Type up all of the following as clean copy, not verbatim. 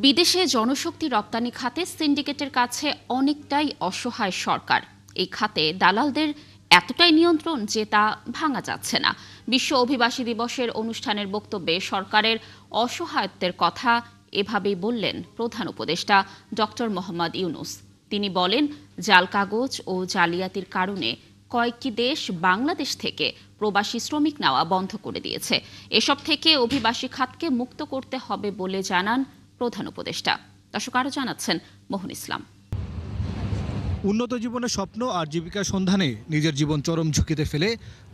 বিদেশে জনশক্তি রপ্তানি খাতে সিন্ডিকেটের কাছে অনেকটাই অসহায় সরকার। এই খাতে দালালদের এতটাই নিয়ন্ত্রণ যে তা ভাঙা যাচ্ছে না। বিশ্ব অভিবাসী দিবসের অনুষ্ঠানের বক্তব্যে সরকারের অসহায়ত্বের কথা এভাবেই বললেন প্রধান উপদেষ্টা ডক্টর মোহাম্মদ ইউনূস। তিনি বলেন, জাল কাগজ ও জালিয়াতির কারণে কয়েকটি দেশ বাংলাদেশ থেকে প্রবাসী শ্রমিক নেওয়া বন্ধ করে দিয়েছে। এসব থেকে অভিবাসী খাতকে মুক্ত করতে হবে বলে জানান প্রধান উপদেষ্টা। দর্শক আরও জানাচ্ছেন মোহন ইসলাম। উন্নত জীবনের স্বপ্ন আর জীবিকার সন্ধানে নিজের জীবন চরম ঝুঁকিতে ফেলে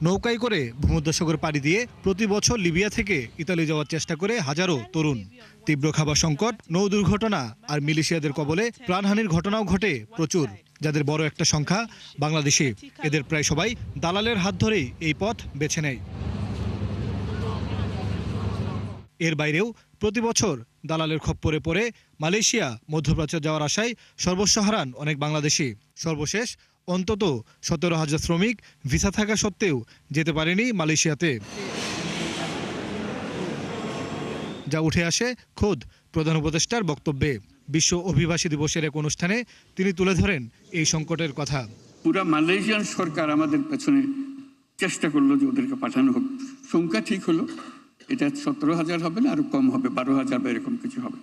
নৌকায় করে ভূমধ্যসাগর পাড়ি দিয়ে প্রতি বছর লিবিয়া থেকে ইতালি যাওয়ার চেষ্টা করে হাজারো তরুণ। তীব্র খাবার সংকট, নৌ দুর্ঘটনা আর মিলিশিয়াদের কবলে প্রাণহানির ঘটনাও ঘটে প্রচুর, যাদের বড় একটা সংখ্যা বাংলাদেশি। এদের প্রায় সবাই দালালের হাত ধরেই এই পথ বেছে নেয়। এর বাইরেও প্রতি বছর দালালের খপ্পরে পড়ে মালয়েশিয়া, মধ্যপ্রাচ্য যাওয়ার আশায় সর্বস্ব হারান অনেক বাংলাদেশি। সর্বশেষ অন্তত 17,000 শ্রমিক ভিসা থাকা সত্ত্বেও যেতে পারেনি মালয়েশিয়াতে। যা উঠে আসে খোদ প্রধান উপদেষ্টার বক্তব্যে। বিশ্ব অভিবাসী দিবসের এক অনুষ্ঠানে তিনি তুলে ধরেন এই সংকটের কথা। পুরা মালয়েশিয়ান সরকার আমাদের পেছনে চেষ্টা করলো যে ওদেরকে পাঠানো হোক। সংখ্যা ঠিক হলো, এটা 17,000 হবে না, আরো কম হবে, 12,000 বা এরকম কিছু হবে।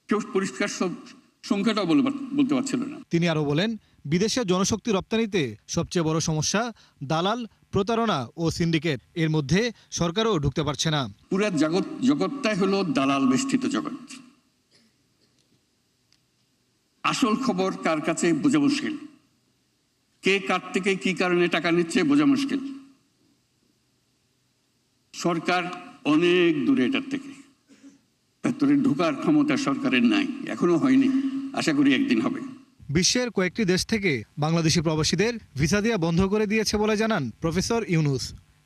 কেউ পরিষ্কার সংখ্যাটাও বলতে পারছিল না। তিনি আরো বলেন, বিদেশে জনশক্তি রপ্তানিতে সবচেয়ে বড় সমস্যা দালাল, প্রতারণা ও সিন্ডিকেট। এর মধ্যে সরকারও ঢুকতে পারছে না। পুরা জগৎটাই হলো দালাল বেষ্টিত জগৎ। আসল খবর কার কাছে বোঝা মুশকিল, কে কার থেকে কি কারণে টাকা নিচ্ছে বোঝা মুশকিল। সরকার অনেক দূরে এটার থেকে, ভেতরে ঢোকার ক্ষমতা সরকারের নাই, এখনো হয়নি, আশা করি একদিন হবে। বিশ্বের কয়েকটি দেশ থেকে বাংলাদেশি প্রবাসীদের ভিসা দেওয়া বন্ধ করে দিয়েছে বলে জানান প্রফেসর ইউনূস।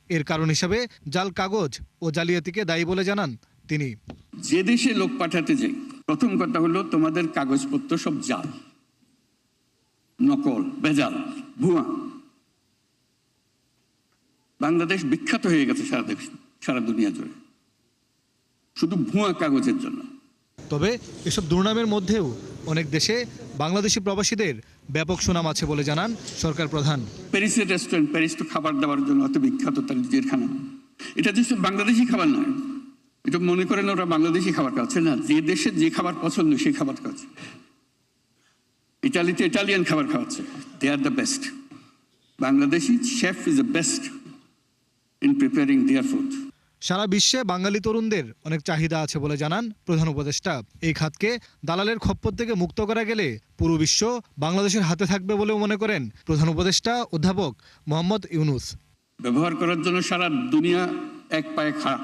এর কারণ হিসাবে জাল কাগজ ও জালিয়াতিকে দায়ী বলে জানান তিনি। যে দেশে লোক পাঠাতে যাই, প্রথম কথা হলো তোমাদের কাগজপত্র সব জাল, নকল, বেজাল, ভুয়া। বাংলাদেশ বিখ্যাত হয়ে গেছে সারা দুনিয়া জুড়ে শুধু ভুয়া কাগজের জন্য। তবে এসব দুর্নামের মধ্যেও অনেক দেশে বাংলাদেশি প্রবাসীদের ব্যাপক সুনাম আছে বলে জানান সরকার প্রধান। প্যারিসের রেস্টুরেন্ট, প্যারিস তো খাবার দাবার জন্য অত বিখ্যাত, তার নিজের খানা। এটা যে বাংলাদেশি খাবার নয়, এটা মনে করেন ওরা বাংলাদেশি খাবার খাচ্ছে না, যে দেশে যে খাবার পছন্দ সেই খাবার খাচ্ছে। ইটালিতে ইটালিয়ান খাবার খাওয়াচ্ছে, they are the best. Bangladeshi chef is the best in preparing their food. সারা বিশ্বে বাঙালি তরুণদের অনেক চাহিদা আছে বলে জানান প্রধান উপদেষ্টা। এই খাতকে দালালের খপ্পর থেকে মুক্ত করা গেলে পুরো বিশ্ব বাংলাদেশের হাতে থাকবে বলেও মনে করেন প্রধান উপদেষ্টা অধ্যাপক মোহাম্মদ ইউনূস। ব্যবহার করার জন্য সারা দুনিয়া এক পায়ে খাড়া।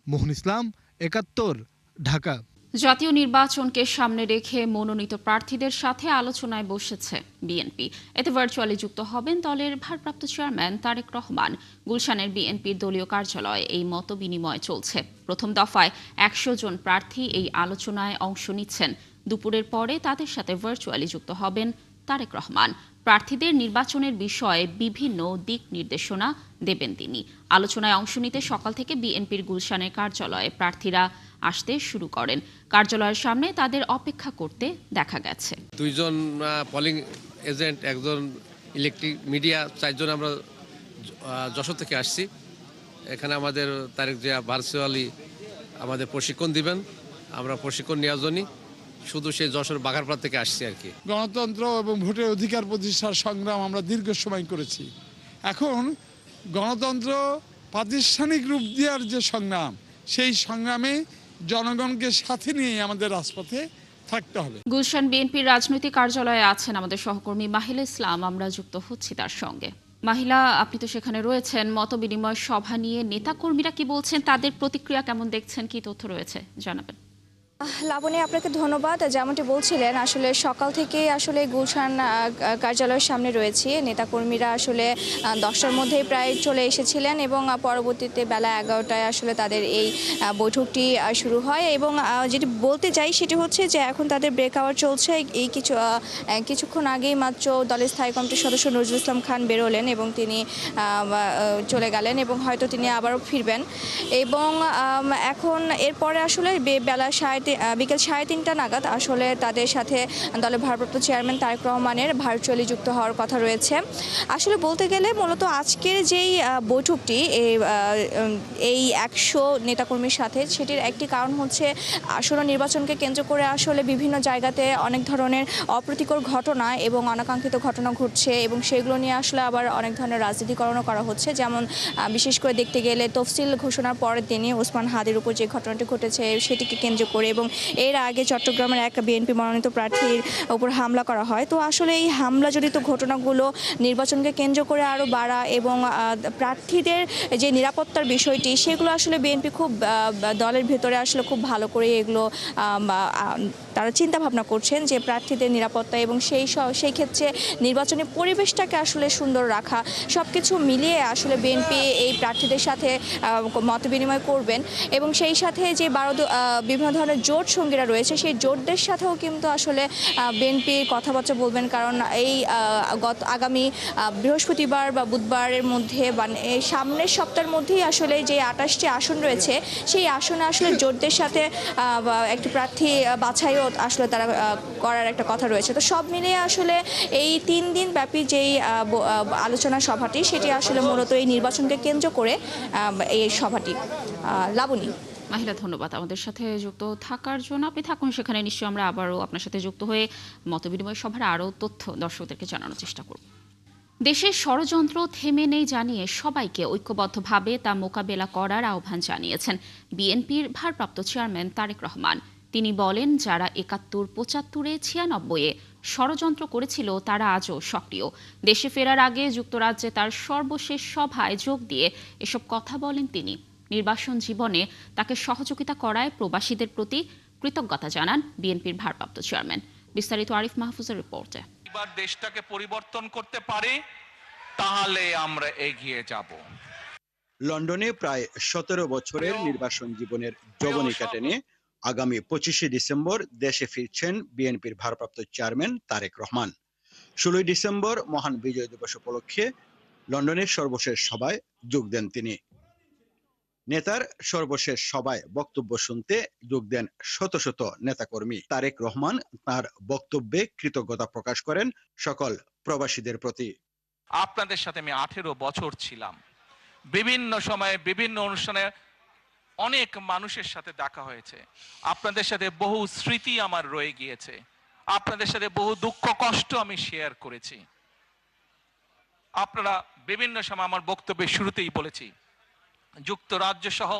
মোহন ইসলাম, ৭১, ঢাকা। জাতীয় নির্বাচনকে সামনে রেখে মনোনীত প্রার্থীদের সাথে আলোচনায় বসেছে বিএনপি। এতে ভার্চুয়ালি যুক্ত হবেন দলের ভারপ্রাপ্ত চেয়ারম্যান তারেক রহমান। গুলশানের বিএনপির দলীয় কার্যালয়ে এই মত বিনিময় চলছে। প্রথম দফায় ১০০ জন প্রার্থী এই আলোচনায় অংশ নিচ্ছেন। দুপুরের পরে তাদের সাথে ভার্চুয়ালি যুক্ত হবেন তারেক রহমান। প্রার্থীদের নির্বাচনের বিষয়ে বিভিন্ন দিক নির্দেশনা দেবেন তিনি। আলোচনায় অংশ নিতে সকাল থেকে বিএনপির গুলশানের কার্যালয়ে প্রার্থীরা আসতে শুরু করেন। কার্যালয়ের সামনে তাদের অপেক্ষা করতে দেখা গেছে। 2 জন পোলিং এজেন্ট, 1 জন ইলেকট্রিক মিডিয়া, 4 জন আমরা যশোর থেকে আসছি। এখানে আমাদের তারেক জিয়া ভার্চুয়ালি আমাদের প্রশিক্ষণ দিবেন। আমরা প্রশিক্ষণ নেওয়ার জন্য শুধু সেই যশোর বাঘারপাড় থেকে আসছি আর কি। গণতন্ত্র এবং ভোটের অধিকার প্রতিষ্ঠার সংগ্রাম আমরা দীর্ঘ সময় করেছি। এখন গণতন্ত্র প্রাতিষ্ঠানিক রূপ দেওয়ার যে সংগ্রাম, সেই সংগ্রামে জনগণকে সাথে নিয়ে আমাদের রাজপথে থাকতে হবে। গুলশান বিএনপির রাজনৈতিক কার্যালয়ে আছেন আমাদের সহকর্মী মাহিলা ইসলাম। আমরা যুক্ত হচ্ছি তার সঙ্গে। মাহিলা, আপনি তো সেখানে রয়েছেন। মত বিনিময় সভা নিয়ে নেতাকর্মীরা কি বলছেন, তাদের প্রতিক্রিয়া কেমন দেখছেন, কি তথ্য রয়েছে জানাবেন। লাবণী, আপনাকে ধন্যবাদ। যেমনটি বলছিলেন, আসলে সকাল থেকে আসলে গুলশান কার্যালয়ের সামনে রয়েছি। নেতাকর্মীরা আসলে 10টার মধ্যেই প্রায় চলে এসেছিলেন এবং পরবর্তীতে বেলা 11টায় আসলে তাদের এই বৈঠকটি শুরু হয়। এবং যেটি বলতে চাই সেটি হচ্ছে যে এখন তাদের ব্রেক আওয়ার চলছে। এই কিছুক্ষণ আগেই মাত্র দলের স্থায়ী কমিটির সদস্য নজরুল ইসলাম খান বেরোলেন এবং তিনি চলে গেলেন এবং হয়তো তিনি আবারও ফিরবেন। এবং এখন এরপরে আসলে বেলা 3:30 বিকেল 3:30 নাগাদ আসলে তাদের সাথে দলের ভারপ্রাপ্ত চেয়ারম্যান তারেক রহমানের ভার্চুয়ালি যুক্ত হওয়ার কথা রয়েছে। আসলে বলতে গেলে মূলত আজকের যেই বৈঠকটি এই 100 নেতাকর্মীর সাথে, সেটির একটি কারণ হচ্ছে আসলে নির্বাচনকে কেন্দ্র করে আসলে বিভিন্ন জায়গাতে অনেক ধরনের অপ্রীতিকর ঘটনা এবং অনাকাঙ্ক্ষিত ঘটনা ঘটছে এবং সেগুলো নিয়ে আসলে আবার অনেক ধরনের রাজনীতিকরণও করা হচ্ছে। যেমন বিশেষ করে দেখতে গেলে তফসিল ঘোষণার পরের দিনই ওসমান হাদির উপর যে ঘটনাটি ঘটেছে সেটিকে কেন্দ্র করে, এবং এর আগে চট্টগ্রামের এক বিএনপি মনোনীত প্রার্থীর উপর হামলা করা হয়। তো আসলে এই হামলাজনিত ঘটনাগুলো নির্বাচনকে কেন্দ্র করে আরও বাড়া এবং প্রার্থীদের যে নিরাপত্তার বিষয়টি, সেগুলো আসলে বিএনপি খুব দলের ভেতরে আসলে খুব ভালো করে এগুলো তারা চিন্তা ভাবনা করছেন যে প্রার্থীদের নিরাপত্তা এবং সেই ক্ষেত্রে নির্বাচনী পরিবেশটাকে আসলে সুন্দর রাখা, সব কিছু মিলিয়ে আসলে বিএনপি এই প্রার্থীদের সাথে মত বিনিময় করবেন এবং সেই সাথে যে বিভিন্ন ধরনের জোট সঙ্গীরা রয়েছে সেই জোটদের সাথেও কিন্তু আসলে বিএনপি কথাবার্তা বলবেন। কারণ এই আগামী বৃহস্পতিবার বা বুধবারের মধ্যে বা এই সামনের সপ্তাহের মধ্যেই আসলে যে 28টি আসন রয়েছে সেই আসনে আসলে জোটদের সাথে একটি প্রার্থী বাছাইও আসলে তারা করার একটা কথা রয়েছে। তো সব মিলিয়ে আসলে এই 3 দিন ব্যাপী যেই আলোচনা সভাটি, সেটি আসলে মূলত এই নির্বাচনকে কেন্দ্র করে এই সভাটি। লাবণী। মাহিলা, ধন্যবাদ আমাদের সাথে যুক্ত থাকার জন্য। আপনি থাকুন সেখানে, নিশ্চয়ই আমরা আবারও আপনার সাথে যুক্ত হয়ে মতবিনিময় সভার আরও তথ্য দর্শকদেরকে জানানোর চেষ্টা করব। দেশের ষড়যন্ত্র থেমে নেই জানিয়ে সবাইকে ঐক্যবদ্ধভাবে তা মোকাবেলা করার আহ্বান জানিয়েছেন বিএনপির ভারপ্রাপ্ত চেয়ারম্যান তারেক রহমান। তিনি বলেন, যারা 71, 75, 96-এ ষড়যন্ত্র করেছিল তারা আজও সক্রিয়। দেশে ফেরার আগে যুক্তরাজ্যে তার সর্বশেষ সভায় যোগ দিয়ে এসব কথা বলেন তিনি। নির্বাসন জীবনে তাকে সহযোগিতা করায় প্রবাসীদের প্রতি কৃতজ্ঞতা জানান বিএনপির ভারপ্রাপ্ত চেয়ারম্যান। বিস্তারিত আরিফ মাহফুজের রিপোর্টে। এবার দেশটাকে পরিবর্তন করতে পারি, তাহলে আমরা এগিয়ে যাব। লন্ডনে প্রায় 17 বছরের নির্বাসন জীবনের যবনিকা টেনে আগামী 25শে ডিসেম্বর দেশে ফিরছেন বিএনপির ভারপ্রাপ্ত চেয়ারম্যান তারেক রহমান। 16 ডিসেম্বর মহান বিজয় দিবস উপলক্ষে লন্ডনের সর্বশেষ সভায় যোগ দেন তিনি। নেতার সর্বশেষ সভায় বক্তব্য শুনতে যোগ দেন শত শত নেতাকর্মী। তারেক রহমান তার বক্তব্যে কৃতজ্ঞতা প্রকাশ করেন সকল প্রবাসীদের প্রতি। আপনাদের সাথে আমি 18 বছর ছিলাম, বিভিন্ন সময়ে বিভিন্ন অনুষ্ঠানে অনেক মানুষের সাথে দেখা হয়েছে। আপনাদের সাথে বহু স্মৃতি আমার রয়ে গিয়েছে, আপনাদের সাথে বহু দুঃখ কষ্ট আমি শেয়ার করেছি। আপনারা বিভিন্ন সময়, আমার বক্তব্যের শুরুতেই বলেছি, যুক্তরাজ্য সহ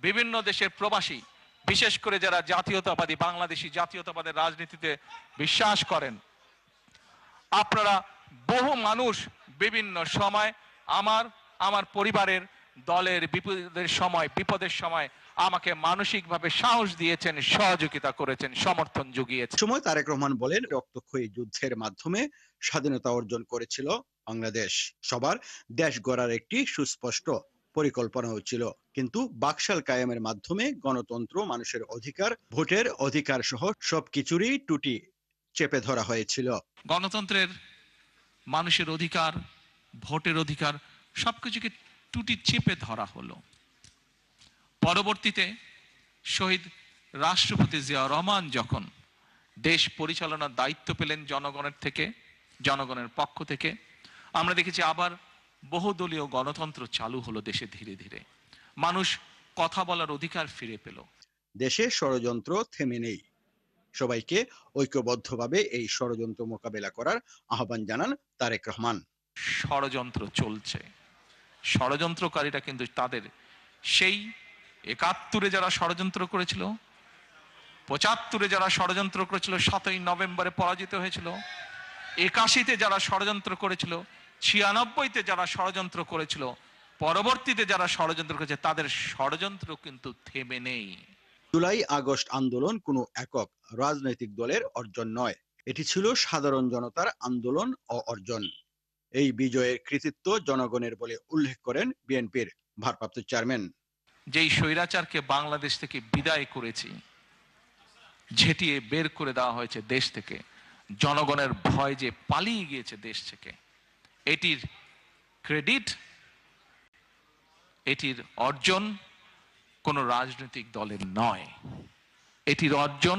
বিভিন্ন দেশের প্রবাসী, বিশেষ করে যারা জাতীয়তাবাদী বাংলাদেশি জাতীয়তাবাদের রাজনীতিতে বিশ্বাস করেন, আপনারা বহু মানুষ বিভিন্ন সময় আমার পরিবারের দলের বিপদের সময় আমাকে মানসিকভাবে সাহস দিয়েছেন, সহযোগিতা করেছেন, সমর্থন জুগিয়েছেন। সময় তারেক রহমান বলেন, রক্তক্ষয়ী যুদ্ধের মাধ্যমে স্বাধীনতা অর্জন করেছিল বাংলাদেশ। সবার দেশ গড়ার একটি সুস্পষ্ট পরিকল্পনাও ছিল, কিন্তু বাকশাল কায়েমের মাধ্যমে গণতন্ত্র, মানুষের অধিকার, ভোটের অধিকার সহ সবকিছুরই টুটি চেপে ধরা হয়েছিল। গণতন্ত্রের, মানুষের অধিকার, ভোটের অধিকার সবকিছুকে টুটি চেপে ধরা হলো। পরবর্তীতে শহীদ রাষ্ট্রপতি জিয়া রহমান যখন দেশ পরিচালনার দায়িত্ব পেলেন জনগণের পক্ষ থেকে, আমরা দেখেছি আবার বহুদলীয় গণতন্ত্র চালু হলো দেশে। ধীরে ধীরে মানুষ কথা বলার অধিকার ফিরে পেল। দেশে ষড়যন্ত্র থেমে নেই, সবাইকে ঐক্যবদ্ধভাবে এই ষড়যন্ত্র মোকাবেলা করার আহ্বান জানান তারেক রহমান। ষড়যন্ত্র চলছে, ষড়যন্ত্রকারীরা কিন্তু তাদের সেই 71-এ যারা ষড়যন্ত্র করেছিল, 75-এ যারা ষড়যন্ত্র করেছিল, 7ই নভেম্বরে পরাজিত হয়েছিল, 81-তে যারা ষড়যন্ত্র করেছিল, 96-তে যারা ষড়যন্ত্র করেছিল, পরবর্তীতে যারা ষড়যন্ত্র করেছে, তাদের ষড়যন্ত্র কিন্তু থেমে নেই। জুলাই আগস্ট আন্দোলন কোনো একক রাজনৈতিক দলের অর্জন নয়, এটি ছিল সাধারণ জনতার আন্দোলন ও অর্জন। এই বিজয়ের কৃতিত্ব জনগণের বলে উল্লেখ করেন বিএনপির ভারপ্রাপ্ত চেয়ারম্যান। যেই স্বৈরাচারকে বাংলাদেশ থেকে বিদায় করেছি, ঝেঁটিয়ে বের করে দেওয়া হয়েছে দেশ থেকে, জনগণের ভয় যে পালিয়ে গিয়েছে দেশ থেকে, এটির ক্রেডিট, এটির অর্জন কোনো রাজনৈতিক দলের নয়, এটির অর্জন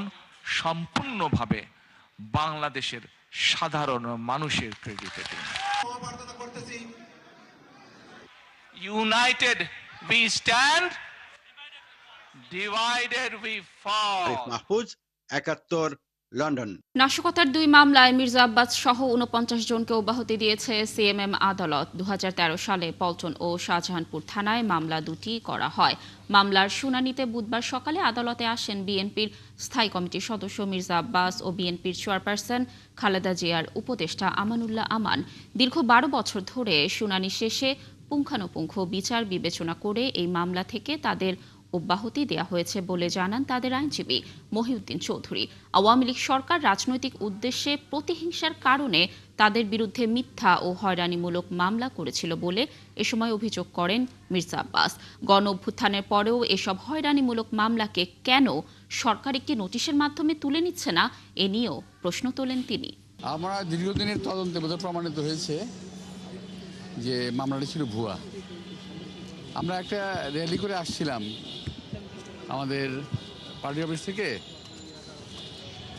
সম্পূর্ণভাবে বাংলাদেশের সাধারণ মানুষের ক্রেডিটে। United we stand, divided we fall. Mahfuz, ৭১, London. নাশকতার 2 মামলায় মির্জা আব্বাস সহ ৪৯ জনকে অব্যাহতি দিয়েছে সিএমএম আদালত। ২০১৩ সালে পল্টন ও শাহজাহানপুর থানায় মামলা দুটি করা হয়। মামলার শুনানিতে বুধবার সকালে আদালতে আসেন বিএনপির স্থায়ী কমিটির সদস্য মির্জা আব্বাস ও বিএনপির চেয়ারপারসন খালেদা জিয়ার উপদেষ্টা আমানুল্লাহ আমান। দীর্ঘ ১২ বছর ধরে শুনানি শেষে পুঙ্খানুপুঙ্খ বিচার বিবেচনা করে এই মামলা থেকে তাদের অব্যাহতি দেয়া হয়েছে বলে জানান তাদের আইনজীবী মহিউদ্দিন চৌধুরী। আওয়ামী লীগ সরকার রাজনৈতিক উদ্দেশ্যে প্রতিহিংসার কারণে তাদের বিরুদ্ধে মিথ্যা ও হয়রানিমূলক মামলা করেছিল বলে এ সময় অভিযোগ করেন মির্জা আব্বাস। গণ অভ্যুত্থানের পরেও এসব হয়রানিমূলক মামলাকে কেন সরকার একটি নোটিশের মাধ্যমে তুলে নিচ্ছে না, এ নিয়েও প্রশ্ন তোলেন তিনি। আমরা দীর্ঘদিনের তদন্তে বোধহয় প্রমাণিত হয়েছে যে মামলাটি ছিল ভুয়া। আমরা একটা র্যালি করে আসছিলাম আমাদের পার্টি অফিস থেকে,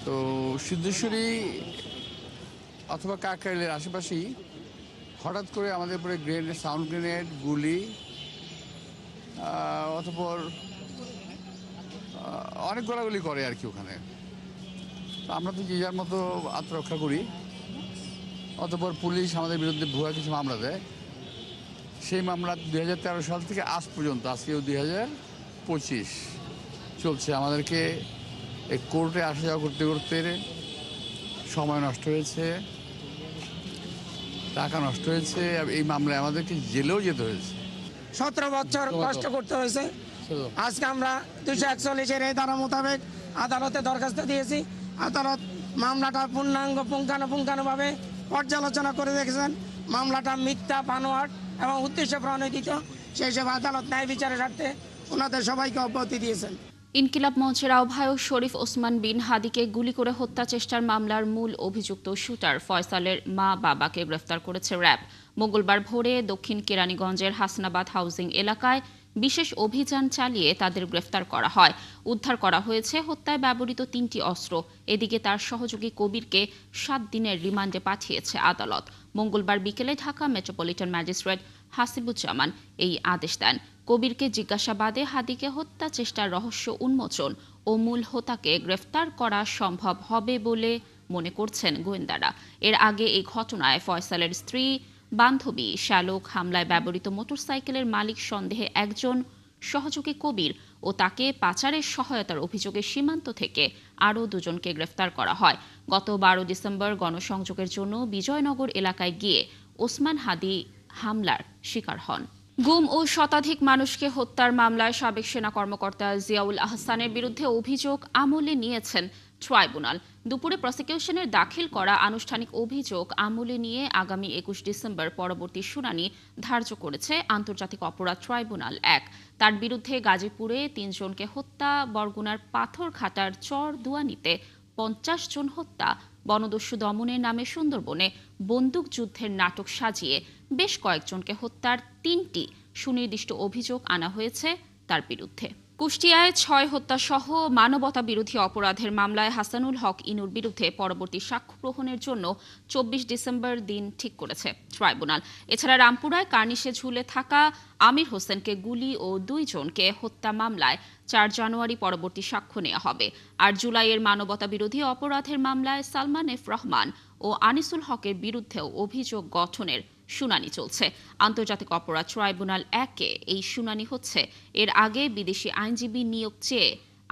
তো সিদ্ধেশ্বরী অথবা কাকরাইলের আশেপাশেই হঠাৎ করে আমাদের উপরে গ্রেনেড, সাউন্ড গ্রেনেড, গুলি, অতঃপর অনেক গোলাগুলি করে আর কি ওখানে। তো আমরা তো যে যার মতো আত্মরক্ষা করি। অতঃপর পুলিশ আমাদের বিরুদ্ধে ভুয়া কিছু মামলা দেয়। সেই মামলা ২০১৩ সাল থেকে আজ পর্যন্ত, আজকেও ২০২৫ চলছে। আমাদেরকে এই কোর্টে আসা যাওয়া করতে করতে সময় নষ্ট হয়েছে, টাকা নষ্ট হয়েছে। এই মামলায় আমাদেরকে জেলেও যেতে হয়েছে। ১৭ বছর কষ্ট করতে হয়েছে। আজকে আমরা ২৪১-এর এই ধারা মোতাবেক আদালতে দরখাস্ত দিয়েছি। আদালত মামলাটা পূর্ণাঙ্গ পুঙ্খানুপুঙ্খানুভাবে পর্যালোচনা করে দেখেছেন মামলাটা মিথ্যা, বানোয়াট এবং উদ্দেশ্য প্রণোদিত। সেই সব আদালত ন্যায় বিচারের স্বার্থে ওনাদের সবাইকে অব্যাহতি দিয়েছেন। ইনকিলাব মঞ্চের আহ্বায়ক শরীফ ওসমান বিন হাদিকে গুলি করে হত্যা চেষ্টার মামলার মূল অভিযুক্ত শুটার ফয়সালের মা বাবাকে গ্রেফতার করেছে র্যাব। মঙ্গলবার ভোরে দক্ষিণ কেরানীগঞ্জের হাসনাবাদ হাউজিং এলাকায় বিশেষ অভিযান চালিয়ে তাদের গ্রেফতার করা হয়। উদ্ধার করা হয়েছে হত্যায় ব্যবহৃত ৩টি অস্ত্র। এদিকে তার সহযোগী কবিরকে ৭ দিনের রিমান্ডে পাঠিয়েছে আদালত। মঙ্গলবার বিকেলে ঢাকা মেট্রোপলিটন ম্যাজিস্ট্রেট হাসিবুজ্জামান এই আদেশ দেন। কবিরকে জিজ্ঞাসাবাদে হাদিকে হত্যা চেষ্টার রহস্য উন্মোচন ও মূল হোতাকে গ্রেফতার করা সম্ভব হবে বলে মনে করছেন গোয়েন্দারা। এর আগে এই ঘটনায় ফয়সালের স্ত্রী, বান্ধবী শ্যালক, হামলায় ব্যবহৃত মোটরসাইকেলের মালিক সন্দেহে একজন, সহযোগী কবির ও তাকে পাচারের সহায়তার অভিযোগে সীমান্ত থেকে আরও 2 জনকে গ্রেফতার করা হয়। গত ১২ ডিসেম্বর গণসংযোগের জন্য বিজয়নগর এলাকায় গিয়ে ওসমান হাদি হামলার শিকার হন। গুম ও শতাধিক মানুষকে হত্যার মামলায় সাবেক সেনা কর্মকর্তা জিয়াউল আহসানের বিরুদ্ধে অভিযোগ আমলে নিয়েছেন ট্রাইব্যুনাল। দুপুরে প্রসিকিউশনের দাখিল করা আনুষ্ঠানিক অভিযোগ আমলে নিয়ে আগামী ২১ ডিসেম্বর পরবর্তী শুনানি ধার্য করেছে আন্তর্জাতিক অপরাধ ট্রাইব্যুনাল ১। তার বিরুদ্ধে গাজীপুরে ৩ জনকে হত্যা, বরগুনার পাথরঘাটার চর দুয়ানিতে ৫০ জন হত্যা, বনদস্যু দমনের নামে সুন্দরবনে বন্দুক যুদ্ধের নাটক সাজিয়ে বেশ কয়েকজনকে হত্যার ৩টি সুনির্দিষ্ট অভিযোগ আনা হয়েছে তার বিরুদ্ধে। কুষ্টিয়ায় ৬ হত্যা সহ মানবতা বিরোধী অপরাধের মামলায় হাসানুল হক ইনুর বিরুদ্ধে পরবর্তী সাক্ষ্য গ্রহণের জন্য ২৪ ডিসেম্বর দিন ঠিক করেছে ট্রাইব্যুনাল। এছাড়া রামপুরায় কার্নিশে ঝুলে থাকা আমির হোসেনকে গুলি ও ২ জনকে হত্যা মামলায় ৪ জানুয়ারি পরবর্তী সাক্ষ্য নেওয়া হবে। আর জুলাইয়ের মানবতা বিরোধী অপরাধের মামলায় সালমান এফ রহমান ও আনিসুল হকের বিরুদ্ধেও অভিযোগ গঠনের শুনানি চলছে। আন্তর্জাতিক অপরাধ ট্রাইব্যুনাল ১-এ এই শুনানি হচ্ছে। এর আগে বিদেশি আইনজীবী নিয়োগ চেয়ে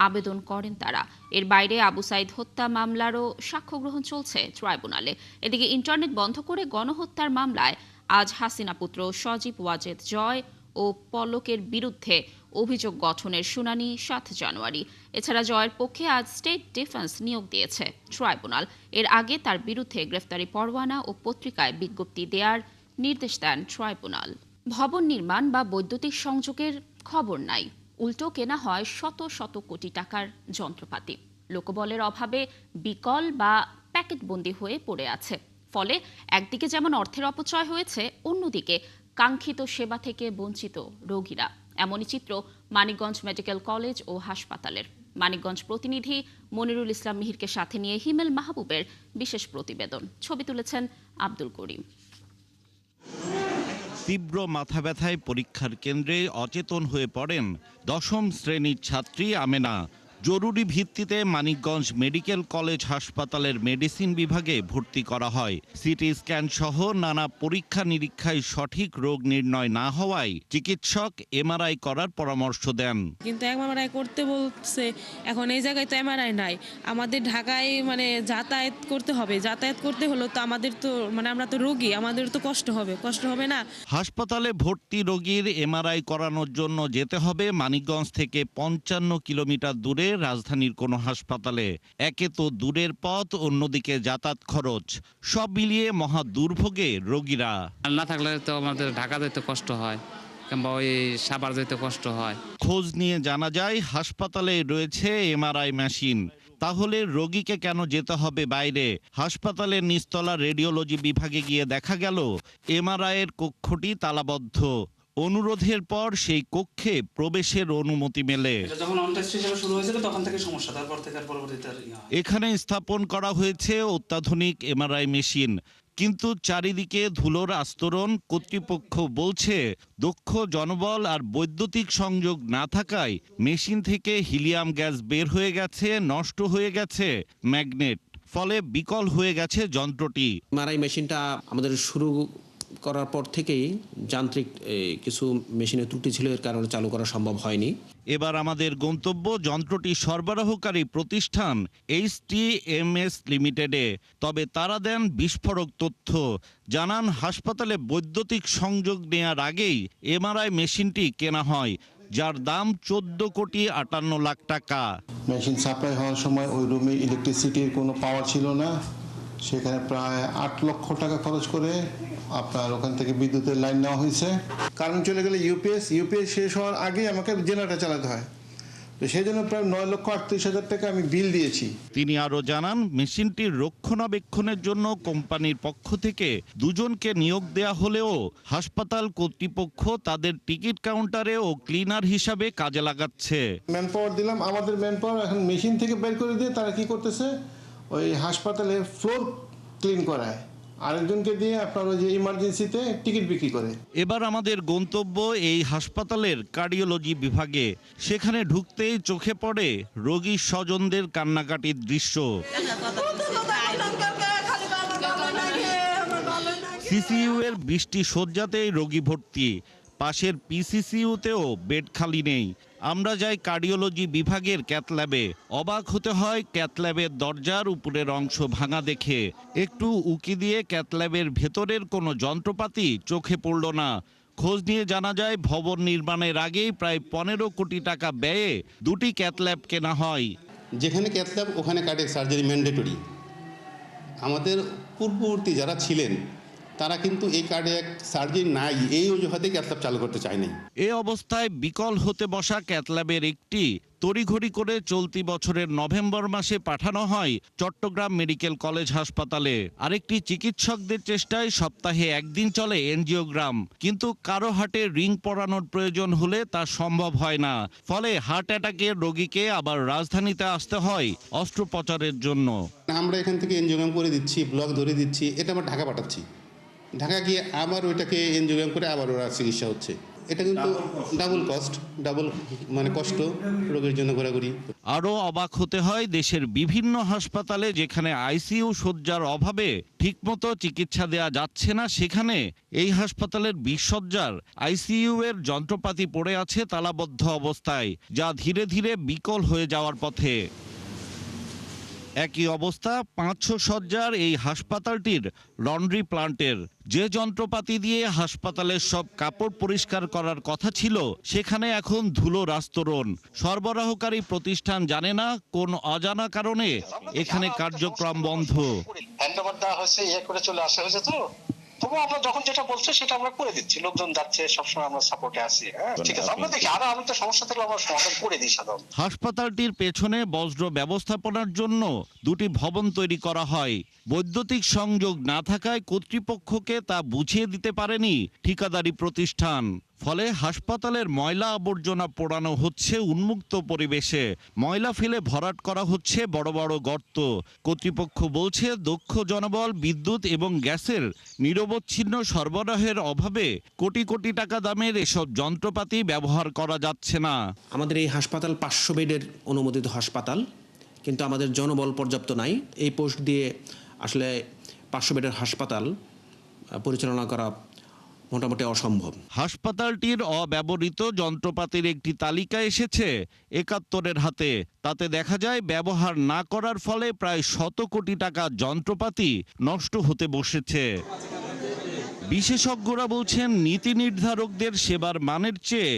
আবেদন করেন তারা। এর বাইরে আবু সাইদ হত্যা মামলারও সাক্ষ্য গ্রহণ চলছে ট্রাইব্যুনালে। এদিকে ইন্টারনেট বন্ধ করে গণহত্যার মামলায় আজ হাসিনা পুত্র সজীব ওয়াজেদ জয় ও পলকের বিরুদ্ধে অভিযোগ গঠনের শুনানি ৭ জানুয়ারি। এছাড়া জয়ের পক্ষে আজ স্টেট ডিফেন্স নিয়োগ দিয়েছে ট্রাইব্যুনাল। এর আগে তার বিরুদ্ধে গ্রেফতারি পরোয়ানা ও পত্রিকায় বিজ্ঞপ্তি দেওয়ার নির্দেশ দেন ট্রাইব্যুনাল। ভবন নির্মাণ বা বৈদ্যুতিক সংযোগের খবর নাই, উল্টো কেনা হয় শত শত কোটি টাকার যন্ত্রপাতি। লোকবলের অভাবে বিকল বা প্যাকেটবন্দি হয়ে পড়ে আছে। ফলে একদিকে যেমন অর্থের অপচয় হয়েছে, অন্যদিকে কাঙ্ক্ষিত সেবা থেকে বঞ্চিত রোগীরা। এমনই চিত্র মানিকগঞ্জ মেডিকেল কলেজ ও হাসপাতালের। মানিকগঞ্জ প্রতিনিধি মনিরুল ইসলাম মিহিরকে সাথে নিয়ে হিমেল মাহবুবের বিশেষ প্রতিবেদন। ছবি তুলেছেন আব্দুল করিম। তীব্র মাথা ব্যথায় পরীক্ষার কেন্দ্রে অচেতন হয়ে পড়েন ১০ম শ্রেণীর ছাত্রী আমেনা। জরুরি ভিত্তিতে মানিকগঞ্জ মেডিকেল কলেজ হাসপাতালের মেডিসিন বিভাগে ভর্তি করা হয়। সিটি স্ক্যান সহ নানা পরীক্ষা নিরীক্ষায় সঠিক রোগ নির্ণয় না হওয়ায় চিকিৎসক এমআরআই করার পরামর্শ দেন। কিন্তু এমআরআই করতে বলছে, এখন এই জায়গায় তো এমআরআই নাই। আমাদের ঢাকায় যাতায়াত করতে হবে, যাতায়াত করতে হলো তো আমাদের তো আমরা তো রোগী, আমাদের তো কষ্ট হবে না। হাসপাতালে ভর্তি রোগীর এমআরআই করানোর জন্য যেতে হবে মানিকগঞ্জ থেকে ৫৫ কিলোমিটার দূরে রাজধানীর কোনো হাসপাতালে। একে তো দূরের পথ, অন্যদিকে যাতায়াত খরচ, সব মিলিয়ে মহা দুর্ভোগে রোগীরা। না থাকলে তো আমাদের ঢাকা যেতে কষ্ট হয় কিংবা ওই সাভার যেতে কষ্ট হয়। খোঁজ নিয়ে জানা যায় হাসপাতালে রয়েছে এমআরআই মেশিন। তাহলে রোগীকে কেন যেতে হবে বাইরে? হাসপাতালের নিচতলা রেডিওলজি বিভাগে গিয়ে দেখা গেল এমআরআইয়ের কক্ষটি তালাবদ্ধ। অনুরোধের পর সেই কক্ষে প্রবেশের অনুমতি মেলে। এখানে স্থাপন করা হয়েছে অত্যাধুনিক এমআরআই মেশিন, কিন্তু চারিদিকে ধুলোর আস্তরণ। কর্তৃপক্ষ বলছে দক্ষ জনবল আর বৈদ্যুতিক সংযোগ না থাকায় মেশিন থেকে হিলিয়াম গ্যাস বের হয়ে গেছে, নষ্ট হয়ে গেছে ম্যাগনেট, ফলে বিকল হয়ে গেছে যন্ত্রটি। এমআরআই মেশিনটা আমাদের শুরু করার পর থেকেই যান্ত্রিক কিছু মেশিনের ত্রুটি ছিল, এর কারণে চালু করা সম্ভব হয়নি। এবার আমাদের গন্তব্য যন্ত্রটি সরবরাহকারী প্রতিষ্ঠান HTMS লিমিটেডে। তবে তারা দেন বিস্ফোরক তথ্য। জানান হাসপাতালে বৈদ্যুতিক সংযোগ নেয়ার আগেই এমআরআই মেশিনটি কেনা হয়, যার দাম 14,58 লাখ টাকা। মেশিন সাপ্লাই হওয়ার সময় ওই রুমে ইলেকট্রিসিটির কোনো পাওয়ার ছিল না। সেখানে প্রায় 8 লক্ষ টাকা খরচ করে আপনার ওখান থেকে বিদ্যুতের লাইন নেওয়া হয়েছে। কারেন্ট চলে গেলে ইউপিএস শেষ হওয়ার আগেই আমাকে জেনারেটর চালাতে হয়, তো সেই জন্য প্রায় 9,38,000 টাকা আমি বিল দিয়েছি। তিনি আরও জানান মেশিনটির রক্ষণাবেক্ষণের জন্য কোম্পানির পক্ষ থেকে 2 জনকে নিয়োগ দেয়া হলেও হাসপাতাল কর্তৃপক্ষ তাদের টিকিট কাউন্টারে ও ক্লিনার হিসাবে কাজে লাগাচ্ছে। ম্যান পাওয়ার দিলাম, আমাদের ম্যান পাওয়ার এখন মেশিন থেকে বের করে দিয়ে তারা কি করতেছে, ওই হাসপাতালে ফ্লোর ক্লিন করায়, আরেকজনকে দিয়ে আপনার ওই যে ইমার্জেন্সিতে টিকিট বিক্রি করে। এবার আমাদের গন্তব্য এই হাসপাতালের কার্ডিওলজি বিভাগে। সেখানে ঢুকতেই চোখে পড়ে রোগীর স্বজনদের কান্নাকাটির দৃশ্য। সিসিইউ এর 20টি শয্যাতেই রোগী ভর্তি, পাশের পিসিসিইউতেও বেড খালি নেই। আমরা যাই কার্ডিওলজি বিভাগের ক্যাথ ল্যাবে। অবাক হতে হয় ক্যাথ ল্যাবের দরজার উপরের অংশ ভাঙা দেখে। একটু উকি দিয়ে ক্যাথ ল্যাবের ভেতরের কোনো যন্ত্রপাতি চোখে পড়ল না। খোঁজ নিয়ে জানা যায় ভবন নির্মাণের আগেই প্রায় 15 কোটি টাকা ব্যয়ে 2টি ক্যাথ ল্যাব কেনা হয়। যেখানে ক্যাথ ল্যাব ওখানে কার্ডিয়াক সার্জারি ম্যান্ডেটরি। আমাদের পূর্ববর্তী যারা ছিলেন তারা কিন্তু এই কার্ডিয়াক সার্জারি নাই, এই অজুহাতে ক্যাথ ল্যাব চালু করতে চায়নি। এই অবস্থায় বিকল হতে বসা ক্যাথ ল্যাবের একটি তড়িঘড়ি করে চলতি বছরের নভেম্বর মাসে পাঠানো হয় চট্টগ্রাম মেডিকেল কলেজ হাসপাতালে। আরেকটি চিকিৎসকদের চেষ্টায় সপ্তাহে 1 দিন চলে এনজিওগ্রাম, কিন্তু কারো হার্টে রিং পরানোর প্রয়োজন হলে তা সম্ভব হয় না। ফলে হার্ট অ্যাটাকের রোগীকে আবার রাজধানীতে আসতে হয় অস্ত্রোপচারের জন্য। আমরা এখান থেকে এনজিওগ্রাম করে দিচ্ছি, ব্লক ধরে দিচ্ছি, এটা আমরা ঢাকা পাঠাচ্ছি। ঢাকা গিয়ে আবার ওইটাকে এনজিওগ্রাম করে আবার ওরা চিকিৎসা হচ্ছে। এটা কিন্তু ডাবল কষ্ট রোগীর জন্য ঘোরাঘুরি। আরও অবাক হতে হয় দেশের বিভিন্ন হাসপাতালে যেখানে আইসিইউ শয্যার অভাবে ঠিকমতো চিকিৎসা দেয়া যাচ্ছে না, সেখানে এই হাসপাতালের 20 শয্যার আইসিইউ এর যন্ত্রপাতি পড়ে আছে তালাবদ্ধ অবস্থায়, যা ধীরে ধীরে বিকল হয়ে যাওয়ার পথে। একই অবস্থা 500 শয্যার এই হাসপাতালটির লন্ড্রি প্লান্টের। যে যন্ত্রপাতি দিয়ে হাসপাতালের সব কাপড় পরিষ্কার করার কথা ছিল, সেখানে এখন ধুলোর আস্তরণ। সরবরাহকারী প্রতিষ্ঠান জানে না কোন অজানা কারণে এখানে কার্যক্রম বন্ধ। হ্যান্ডওভার দেওয়া হয়েছে, করে চলে আসা হয়েছে, তো তবু আমরা যখন যেটা বলছে সেটা আমরা করে দিচ্ছি। লোকজন যাচ্ছে, সবসময় আমরা সাপোর্টে আছি। ঠিক আছে, আমরা দেখি আরো তো সমস্যা থাকলে আমরা সমাধান করে দিই সাধারণত। হাসপাতালটির পেছনে বজ্র ব্যবস্থাপনার জন্য 2টি ভবন তৈরি করা হয়। বৈদ্যুতিক সংযোগ না থাকায় কর্তৃপক্ষকে তা বুঝিয়ে দিতে পারেনি ঠিকাদারি প্রতিষ্ঠান। ফলে হাসপাতালের ময়লা আবর্জনা পোড়ানো হচ্ছে উন্মুক্ত পরিবেশে, ময়লা ফেলে ভরাট করা হচ্ছে বড় বড় গর্ত। কর্তৃপক্ষ বলছে দক্ষ জনবল, বিদ্যুৎ এবং গ্যাসের নিরবচ্ছিন্ন সরবরাহের অভাবে কোটি কোটি টাকা দামের এসব যন্ত্রপাতি ব্যবহার করা যাচ্ছে না। আমাদের এই হাসপাতাল 500 বেডের অনুমোদিত হাসপাতাল, কিন্তু আমাদের জনবল পর্যাপ্ত নাই। এই পোস্ট দিয়ে আসলে 500 বেডের হাসপাতাল পরিচালনা করা মোটামুটি অসম্ভব। হাসপাতালটির অব্যবহৃত যন্ত্রপাতির একটি তালিকা এসেছে ৭১-এর হাতে। তাতে দেখা যায় ব্যবহার না করার ফলে প্রায় 100 কোটি টাকা যন্ত্রপাতি নষ্ট হতে বসেছে। বিশেষজ্ঞরা বলছেন নীতি নির্ধারকদের সেবার মানের চেয়ে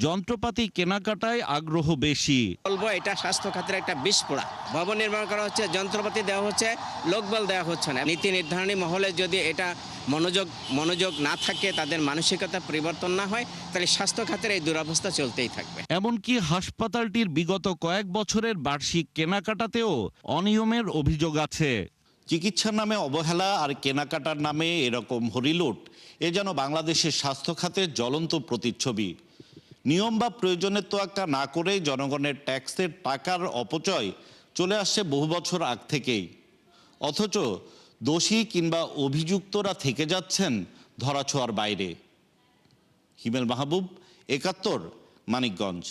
যন্ত্রপাতি কেনাকাটায় আগ্রহ বেশি। বলবো এটা স্বাস্থ্য খাতের একটা বিস্ফোরণ। ভবন নির্মাণ করা হচ্ছে, যন্ত্রপাতি দেওয়া হচ্ছে, লোকবল দেওয়া হচ্ছে না। নীতি নির্ধারণী মহলে যদি এটা মনোযোগ না থাকে, তাদের মানসিকতা পরিবর্তন না হয়, তাহলে স্বাস্থ্য খাতের এই দুরবস্থা চলতেই থাকবে। এমনকি হাসপাতালটির বিগত কয়েক বছরের বার্ষিক কেনাকাটাতেও অনিয়মের অভিযোগ আছে। চিকিৎসার নামে অবহেলা আর কেনাকাটার নামে এরকম হরিলুট, এ যেন বাংলাদেশের স্বাস্থ্য খাতের জ্বলন্ত প্রতিচ্ছবি। নিয়ম বা প্রয়োজনের তোয়াক্কা না করে জনগণের ট্যাক্সের টাকার অপচয় চলে আসছে বহু বছর আগ থেকেই, অথচ দোষী কিংবা অভিযুক্তরা থেকে যাচ্ছেন ধরাছোঁয়ার বাইরে। হিমেল মাহবুব, ৭১, মানিকগঞ্জ।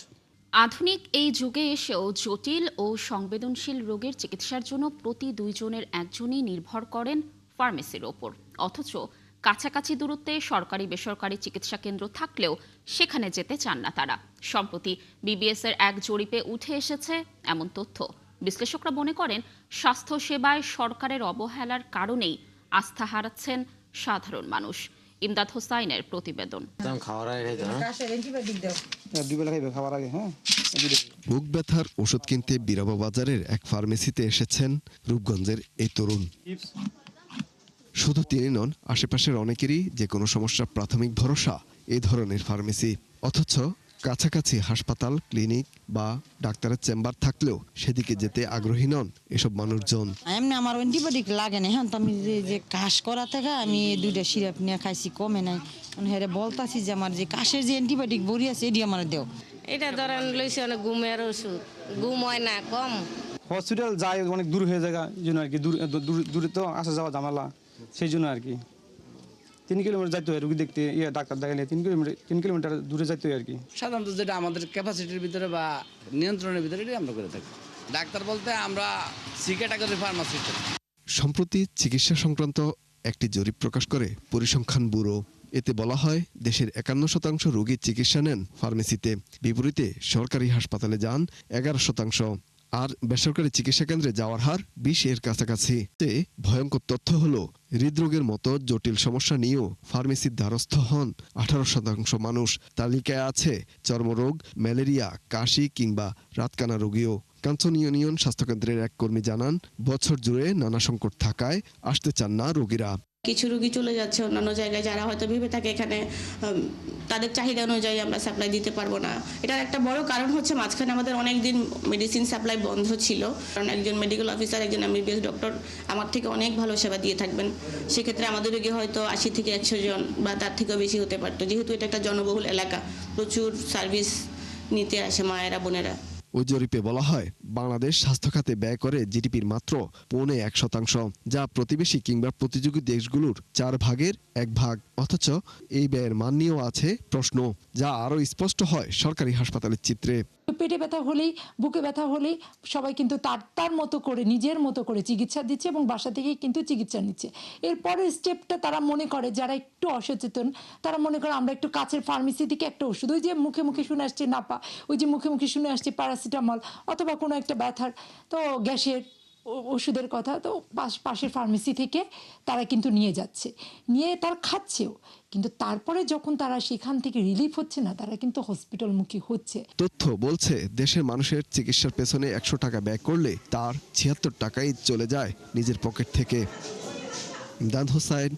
আধুনিক এই যুগে এসেও জটিল ও সংবেদনশীল রোগের চিকিৎসার জন্য প্রতি 2 জনের 1 জনই নির্ভর করেন ফার্মেসির ওপর। অথচ কাছাকাছি দূরত্বে সরকারি বেসরকারি চিকিৎসা কেন্দ্র থাকলেও সেখানে যেতে চান না তারা। সম্প্রতি বিবিএস-এর এক জরিপে উঠে এসেছে এমন তথ্য। বিশ্লেষকরা মনে করেন স্বাস্থ্য সেবায় সরকারের অবহেলার কারণেই আস্থা হারাচ্ছেন সাধারণ মানুষ। ইমদাদ হোসাইনের প্রতিবেদন। বুক ব্যথার ওষুধ কিনতে বিরাবা বাজারের এক ফার্মেসিতে এসেছেন রূপগঞ্জের এই তরুণ। শুধু তিনি নন, আশেপাশের অনেকেরই যে কোনো সমস্যার প্রাথমিক ভরসা এই ধরনের ফার্মেসি। অথচ কাছাকাছি হাসপাতাল, ক্লিনিক বা ডাক্তারের চেম্বার থাকলেও সেদিকে যেতে আগ্রহী নন এসব মানুষজন। এমনি আমার অ্যান্টিবায়োটিক লাগে না, হ্যাঁ, তো আমি যে কাশ করা থেকে আমি 2টা সিরাপ নিয়ে খাইছি, কমে নাই। হ্যাঁ, বলতাছি যে আমার যে কাশের যে অ্যান্টিবায়োটিক বড়ি আছে এটি আমার দেও। এটা ধরেন লইছে অনেক ঘুমের ওষুধ, ঘুম হয় না কম। হসপিটাল যায় অনেক দূর হয়ে যায়, এই জন্য আর কি দূরে তো আসা যাওয়া ঝামেলা, সেই জন্য আর কি 3 কিলোমিটার যাইতে হয় রুগী দেখতে, ডাক্তার দেখালে 3 কিলোমিটার দূরে যাইতে হয় আর কি। সাধারণত যেটা আমাদের ক্যাপাসিটির ভিতরে বা নিয়ন্ত্রণের ভিতরে এটাই আমরা করে থাকি। ডাক্তার বলতে আমরা সি ক্যাটাগরি ফার্মাসিস্ট। সম্প্রতি চিকিৎসা সংক্রান্ত একটি জরিপ প্রকাশ করে পরিসংখ্যান ব্যুরো। এতে বলা হয় দেশের 51% রোগী চিকিৎসা নেন ফার্মেসিতে, বিপরীতে সরকারি হাসপাতালে যান 11%। আর বেসরকারি চিকিৎসা কেন্দ্রে যাওয়ার হার 20-এর কাছাকাছি। ভয়ঙ্কর তথ্য হলো হৃদরোগের মতো জটিল সমস্যা নিয়েও ফার্মেসির দ্বারস্থ হন 18% মানুষ। তালিকায় আছে চর্মরোগ, ম্যালেরিয়া, কাশি কিংবা রাতকানা রোগীও। কাঞ্চন ইউনিয়ন স্বাস্থ্যকেন্দ্রের এক কর্মী জানান, বছর জুড়ে নানা সংকট থাকায় আসতে চান না রোগীরা। কিছু রোগী চলে যাচ্ছে অন্যান্য জায়গায়, যারা হয়তো ভেবে থাকে এখানে তাদের চাহিদা অনুযায়ী আমরা সাপ্লাই দিতে পারবো না। এটার একটা বড় কারণ হচ্ছে মাঝখানে আমাদের অনেক দিন মেডিসিন সাপ্লাই বন্ধ ছিল, কারণ একজন মেডিকেল অফিসার, একজন এমবিবিএস ডক্টর আমার থেকে অনেক ভালো সেবা দিয়ে থাকবেন। সেক্ষেত্রে আমাদের রোগী হয়তো 80 থেকে 100 জন বা তার থেকেও বেশি হতে পারতো। যেহেতু এটা একটা জনবহুল এলাকা, প্রচুর সার্ভিস নিতে আসে মায়েরা, বোনেরা। ওই জরিপে বলা হয় বাংলাদেশ স্বাস্থ্য খাতে ব্যয় করে জিডিপির মাত্র 0.1%, যা প্রতিবেশী কিংবা প্রতিযোগী দেশগুলোর 1/4 ভাগ। অথচ এই ব্যয়ের মান নিয়েও আছে প্রশ্ন, যা আরও স্পষ্ট হয় সরকারি হাসপাতালের চিত্রে। পেটে ব্যথা হলেই, বুকে ব্যথা হলেই সবাই কিন্তু তার মতো করে, নিজের মতো করে চিকিৎসা দিচ্ছে এবং বাসা থেকেই কিন্তু চিকিৎসা নিচ্ছে। এরপরের স্টেপটা তারা মনে করে, যারা একটু অসচেতন তারা মনে করে আমরা একটু কাছের ফার্মেসি থেকে একটা ওষুধ, ওই যে মুখে মুখে শুনে আসছে নাপা, ওই যে মুখে মুখে শুনে আসছে প্যারাসিটামল অথবা কোনো একটা ব্যথার তো গ্যাসের ওষুধের কথা, তো পাশের ফার্মেসি থেকে তারা কিন্তু নিয়ে যাচ্ছে, নিয়ে তার খাচ্ছেও। কিন্তু তারপরে যখন তারা সেখান থেকে রিলিফ হচ্ছে না, তারা কিন্তু হসপিটালমুখী হচ্ছে। তথ্য বলছে দেশের মানুষের চিকিৎসার পেছনে 100 টাকা ব্যয় করলে তার 76 টাকাই চলে যায় নিজের পকেট থেকে। ইমদাদ হোসাইন,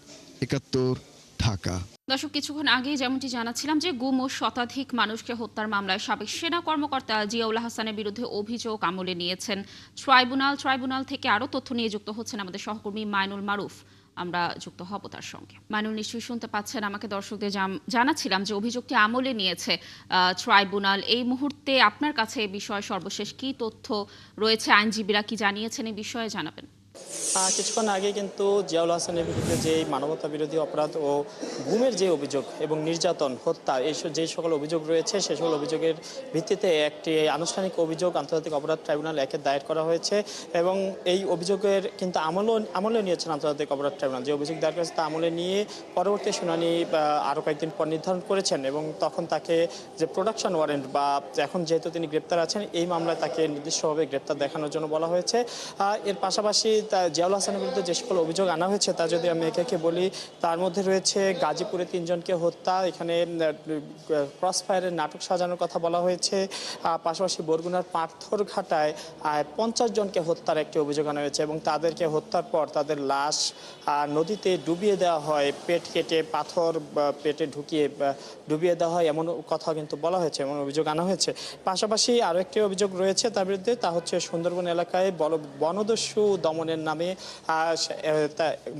৭১, ঢাকা। দর্শক, কিছুক্ষণ আগেই যেমনটি জানাচ্ছিলাম যে গুম ও শতাধিক মানুষকে হত্যার মামলায় সাবেক সেনা কর্মকর্তা জিয়াউল হাসানের বিরুদ্ধে অভিযোগ আমলে নিয়েছেন ট্রাইব্যুনাল থেকে আরও তথ্য নিয়ে যুক্ত হচ্ছেন আমাদের সহকর্মী মাইনুল মারুফ। আমরা যুক্ত হব তার সঙ্গে। মাইনুল, নিশ্চয়ই শুনতে পাচ্ছেন। আমাকে দর্শকদের জানাচ্ছিলাম যে অভিযোগটি আমলে নিয়েছে ট্রাইব্যুনাল। এই মুহূর্তে আপনার কাছে এই বিষয়ে সর্বশেষ কি তথ্য রয়েছে, আইনজীবীরা কি জানিয়েছেন এই বিষয়ে জানাবেন। কিছুক্ষণ আগে কিন্তু জিয়াউল হাসানের বিরুদ্ধে যে মানবতা বিরোধী অপরাধ ও গুমের যে অভিযোগ এবং নির্যাতন, হত্যা, যে সকল অভিযোগ রয়েছে সে সকল অভিযোগের ভিত্তিতে একটি আনুষ্ঠানিক অভিযোগ আন্তর্জাতিক অপরাধ ট্রাইব্যুনাল 1-এ দায়ের করা হয়েছে এবং এই অভিযোগের কিন্তু আমলে নিয়েছেন আন্তর্জাতিক অপরাধ ট্রাইব্যুনাল। যে অভিযোগ দায়ের করেছে তা আমলে নিয়ে পরবর্তী শুনানি আরও কয়েকদিন পর নির্ধারণ করেছেন এবং তখন তাকে যে প্রোডাকশন ওয়ারেন্ট বা এখন যেহেতু তিনি গ্রেপ্তার আছেন এই মামলায় তাকে নির্দিষ্টভাবে গ্রেপ্তার দেখানোর জন্য বলা হয়েছে। এর পাশাপাশি জিয়াউল হাসানের বিরুদ্ধে যে সকল অভিযোগ আনা হয়েছে তা যদি আমি একে বলি, তার মধ্যে রয়েছে গাজীপুরে 3 জনকে হত্যা, এখানে ক্রস ফায়ারের নাটক সাজানোর কথা বলা হয়েছে। পাশাপাশি বরগুনার পাথরঘাটায় 50 জনকে হত্যার একটি অভিযোগ আনা হয়েছে এবং তাদেরকে হত্যার পর তাদের লাশ নদীতে ডুবিয়ে দেওয়া হয়, পেট কেটে পাথর পেটে ঢুকিয়ে ডুবিয়ে দেওয়া হয় এমন কথা কিন্তু বলা হয়েছে, এমন অভিযোগ আনা হয়েছে। পাশাপাশি আরও একটি অভিযোগ রয়েছে তার বিরুদ্ধে, তা হচ্ছে সুন্দরবন এলাকায় বনদস্যু দমনের নামে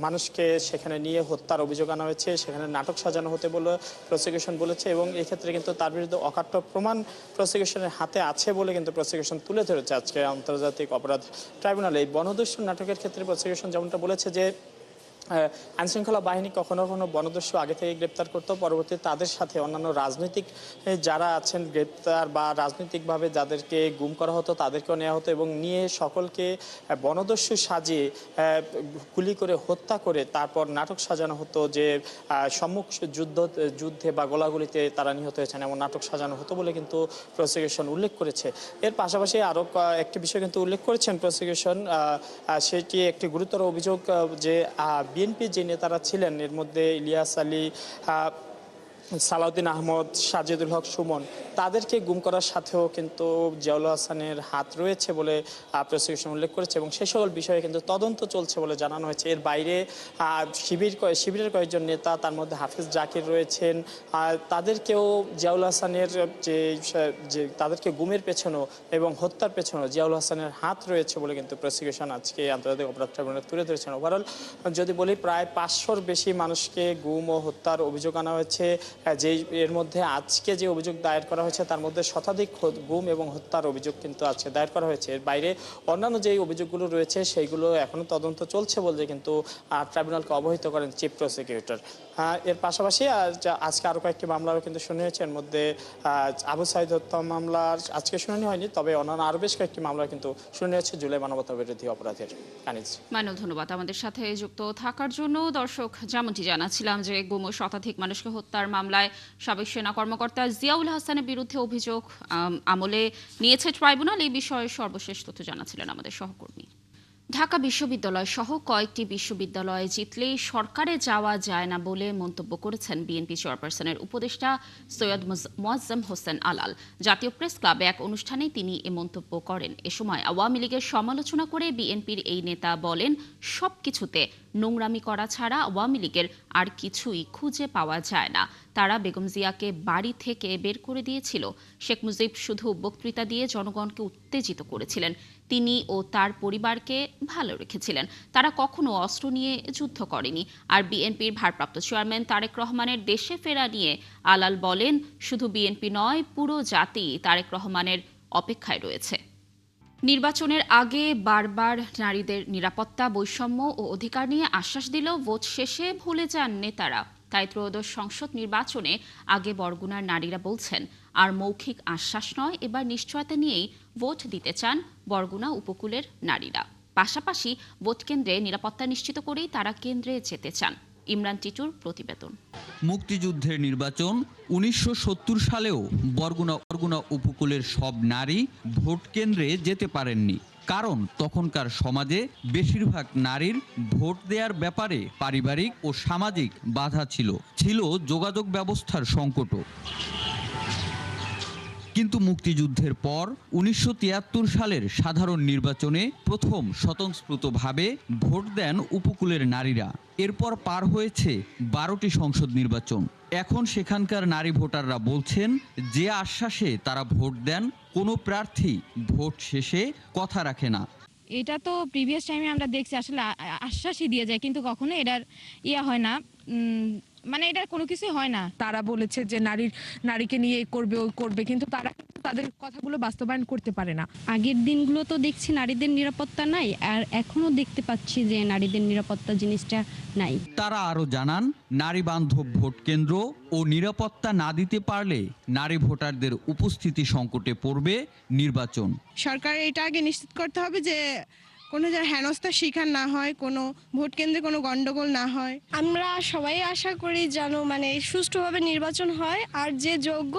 মানুষকে সেখানে নিয়ে হত্যার অভিযোগ আনা হয়েছে, সেখানে নাটক সাজানো হতে বলে প্রসিকিউশন বলেছে এবং এই ক্ষেত্রে কিন্তু তার বিরুদ্ধে অকাট্য প্রমাণ প্রসিকিউশনের হাতে আছে বলে কিন্তু প্রসিকিউশন তুলে ধরেছে আজকে আন্তর্জাতিক অপরাধ ট্রাইব্যুনালে। এই বনদস্যু নাটকের ক্ষেত্রে প্রসিকিউশন যেমনটা বলেছে যে আইনশৃঙ্খলা বাহিনী কখনো কখনো বনদস্যু আগে থেকে গ্রেপ্তার করতো, পরবর্তীতে তাদের সাথে অন্যান্য রাজনৈতিক যারা আছেন গ্রেপ্তার বা রাজনৈতিকভাবে যাদেরকে গুম করা হতো তাদেরকেও নেওয়া হতো এবং নিয়ে সকলকে বনদস্যু সাজিয়ে গুলি করে হত্যা করে তারপর নাটক সাজানো হতো যে সম্মুখ যুদ্ধে বা গোলাগুলিতে তারা নিহত হয়েছেন, এমন নাটক সাজানো হতো বলে কিন্তু প্রসিকিউশন উল্লেখ করেছে। এর পাশাপাশি আরও একটি বিষয় কিন্তু উল্লেখ করেছেন প্রসিকিউশন, সেটি একটি গুরুতর অভিযোগ যে বিএনপি যে নেতারা ছিলেন এর মধ্যে ইলিয়াস আলী, সালাউদ্দিন আহমদ, সাজিদুল হক সুমন, তাদেরকে গুম করার সাথেও কিন্তু জিয়াউল হাসানের হাত রয়েছে বলে প্রসিকিউশন উল্লেখ করেছে এবং সে সকল বিষয়ে কিন্তু তদন্ত চলছে বলে জানানো হয়েছে। এর বাইরে শিবিরের কয়েকজন নেতা, তার মধ্যে হাফিজ জাকির রয়েছেন, তাদেরকেও জিয়াউল হাসানের যে তাদেরকে গুমের পেছনেও এবং হত্যার পেছনেও জিয়াউল হাসানের হাত রয়েছে বলে কিন্তু প্রসিকিউশন আজকে আন্তর্জাতিক অপরাধ ট্রাইব্যুনালে তুলে ধরেছেন। ওভারঅল যদি বলি প্রায় 500-র বেশি মানুষকে গুম ও হত্যার অভিযোগ আনা হয়েছে। এর মধ্যে আজকে যে অভিযোগ দায়ের করা হয়েছে তার মধ্যে শতাধিক গুম এবং হত্যার অভিযোগ কিন্তু আজকে দায়ের করা হয়েছে। এর বাইরে অন্যান্য যে অভিযোগগুলো রয়েছে সেইগুলো এখনো তদন্ত চলছে বলে কিন্তু ট্রাইব্যুনালকে অবহিত করেন চিফ প্রসিকিউটর। এর পাশাপাশি আজকে আরও কয়েকটি মামলারও কিন্তু শুনানি হয়েছে। এর মধ্যে আবু সাইদ হত্যা মামলার আজকে শুনানি হয়নি, তবে অন্যান্য আরও বেশ কয়েকটি মামলা কিন্তু শুনানি হচ্ছে জুলাই মানবতা বিরোধী অপরাধের। মাইনুল, ধন্যবাদ আমাদের সাথে যুক্ত থাকার জন্য। দর্শক, যেমনটি জানাচ্ছিলাম যে গুম ও শতাধিক মানুষকে হত্যার মামলায় সাবেক সেনা কর্মকর্তা জিয়াউল হাসানের বিরুদ্ধে অভিযোগ আমলে নিয়েছে ট্রাইব্যুনাল। এই বিষয়ে সর্বশেষ তথ্য জানাচ্ছিলেন আমাদের সহকর্মী। ঢাকা বিশ্ববিদ্যালয় সহ কয়েকটি বিশ্ববিদ্যালয়ে জিতলেই সরকারে যাওয়া যায় না বলে মন্তব্য করেছেন বিএনপি চেয়ারপারসনের উপদেষ্টা সৈয়দ মোয়াজ্জেম হোসেন আলাল। জাতীয় প্রেস ক্লাবে এক অনুষ্ঠানে তিনি এ মন্তব্য করেন। এ সময় আওয়ামী লীগের সমালোচনা করে বিএনপির এই নেতা বলেন, সবকিছুতে নোংরামি করা ছাড়া আওয়ামী লীগের আর কিছুই খুঁজে পাওয়া যায় না। তারা বেগম জিয়াকে বাড়ি থেকে বের করে দিয়েছিল। শেখ মুজিব শুধু বক্তৃতা দিয়ে জনগণকে উত্তেজিত করেছিলেন, তিনি ও তার পরিবারকে ভালো রেখেছিলেন। তারা কখনো অস্ত্র নিয়ে যুদ্ধ করেনি। আর বিএনপির ভারপ্রাপ্ত চেয়ারম্যান তারেক রহমানের দেশে ফেরা নিয়ে আলাল বলেন, শুধু বিএনপি নয়, পুরো জাতি তারেক রহমানের অপেক্ষায় রয়েছে। নির্বাচনের আগে বারবার নারীদের নিরাপত্তা, বৈষম্য ও অধিকার নিয়ে আশ্বাস দিলেও ভোট শেষে ভুলে যান নেতারা। তাই ত্রয়োদশ সংসদ নির্বাচনে আগে বরগুনার নারীরা বলছেন, আর মৌখিক আশ্বাস নয়, এবার নিশ্চয়তা নিয়েই ভোট দিতে চান বরগুনা উপকূলের নারীরা। পাশাপাশি ভোট কেন্দ্রে নিরাপত্তা নিশ্চিত করেই তারা কেন্দ্রে যেতে চান। ইমরান টিটুর প্রতিবেদন। মুক্তিযুদ্ধের নির্বাচন 1970 সালেও বরগুনা উপকূলের সব নারী ভোট কেন্দ্রে যেতে পারেননি, কারণ তখনকার সমাজে বেশিরভাগ নারীর ভোট দেওয়ার ব্যাপারে পারিবারিক ও সামাজিক বাধা ছিল যোগাযোগ ব্যবস্থার সংকটও। কিন্তু মুক্তিযুদ্ধের পর ১৯৭৩ সালের সাধারণ নির্বাচনে প্রথম স্বতঃস্ফূর্তভাবে ভোট দেন উপকূলের নারীরা। এরপর পার হয়েছে ১২টি সংসদ নির্বাচন। এখন সেখানকার নারী ভোটাররা বলছেন, যে আশ্বাসে তারা ভোট দেন কোনো প্রার্থী ভোট শেষে কথা রাখে না। এটা তো প্রিভিয়াস টাইমে আমরা দেখছি, আসলে আশ্বাসই দিয়ে যায়, কিন্তু কখনো এটার হয় না, মানে এটার কোনো কিছু হয় না। তারা বলেছে যে নারীকে নিয়ে করবে ও করবে, কিন্তু তারা তাদের কথাগুলো বাস্তবায়ন করতে পারে না। আগের দিনগুলো তো দেখছি নারীদের নিরাপত্তা নাই, আর এখনো দেখতে পাচ্ছি যে নারীদের নিরাপত্তা জিনিসটা নাই। তারা আরো জানান, নারী বান্ধব ভোট কেন্দ্র ও নিরাপত্তা না দিতে পারলে নারী ভোটারদের উপস্থিতি সংকটে পড়বে নির্বাচন। সরকার এটা আগে নিশ্চিত করতে হবে যে কোনো হেনস্থার শিকার না হয়, কোনো ভোট কেন্দ্রে কোনো গন্ডগোল না হয়। আমরা সবাই আশা করি যেন সুষ্ঠুভাবে নির্বাচন হয়, আর যে যোগ্য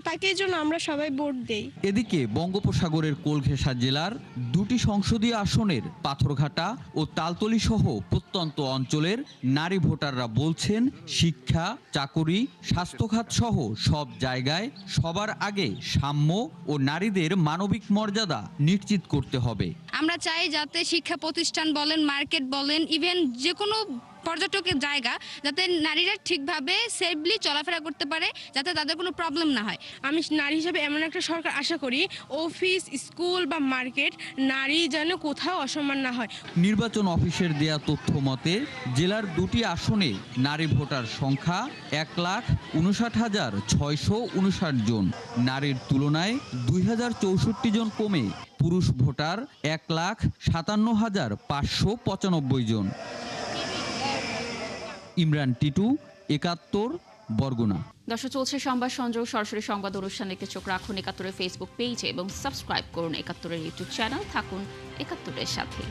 তাকেই জন্য আমরা সবাই ভোট দেই। এদিকে বঙ্গোপসাগরের কোলঘেঁষা জেলার 2টি সংসদীয় আসনের পাথরঘাটা ও তালতলী সহ প্রত্যন্ত অঞ্চলের নারী ভোটাররা বলছেন, শিক্ষা, চাকুরি, স্বাস্থ্যখাত সহ সব জায়গায় সবার আগে সাম্য ও নারীদের মানবিক মর্যাদা নিশ্চিত করতে হবে। আমরা চাই যাতে শিক্ষা প্রতিষ্ঠান বলেন, মার্কেট বলেন, ইভেন যে কোনো পর্যটকের জায়গা, যাতে নারীরা ঠিকভাবে সেফলি চলাফেরা করতে পারে, যাতে তাদের কোনো প্রবলেম না হয়। আমি নারী হিসেবে এমন একটা সরকার আশা করি, অফিস, স্কুল বা মার্কেট নারী যেন কোথাও অসম্মান না হয়। নির্বাচন অফিসের দেয়া তথ্য মতে জেলার 2টি আসনে নারী ভোটার সংখ্যা ১,৫৯,৬৫৯ জন। নারীর তুলনায় ২,০৬৪ জন কমে পুরুষ ভোটার ১,৫৭,৫৯৫ জন। ইমরান টিটু, ৭১, বরগুনা। দর্শক, চলছে সংবাদ সংযোগ সরাসরি সংবাদ অনুষ্ঠান দেখতে চোখ রাখুন ৭১-এর ফেসবুক পেজে এবং সাবস্ক্রাইব করুন ৭১-এর ইউটিউব চ্যানেল। থাকুন ৭১-এর সাথে।